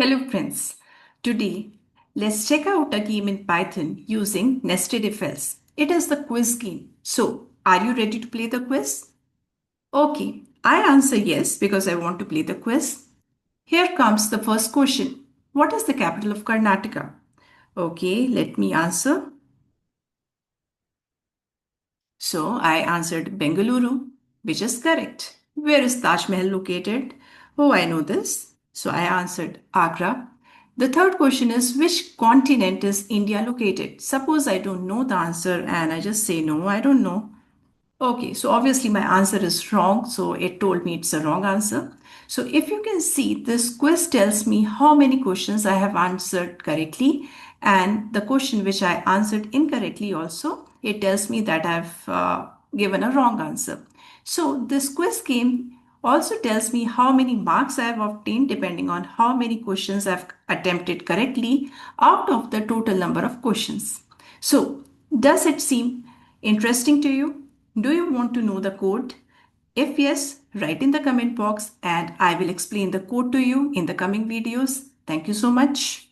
Hello friends. Today, let's check out a game in Python using nested if else. It is the quiz game. So, are you ready to play the quiz? Okay, I answer yes because I want to play the quiz. Here comes the first question. What is the capital of Karnataka? Okay, let me answer. So, I answered Bengaluru, which is correct. Where is Taj Mahal located? Oh, I know this. So, I answered Agra. The third question is which continent is India located? Suppose I don't know the answer and I just say no, I don't know. Okay, so obviously my answer is wrong. So it told me it's a wrong answer. So if you can see, this quiz tells me how many questions I have answered correctly. And the question which I answered incorrectly also, it tells me that I've given a wrong answer. So this quiz game also tells me how many marks I have obtained depending on how many questions I've attempted correctly out of the total number of questions. So does it seem interesting to you? Do you want to know the code? If yes, write in the comment box and I will explain the code to you in the coming videos. Thank you so much.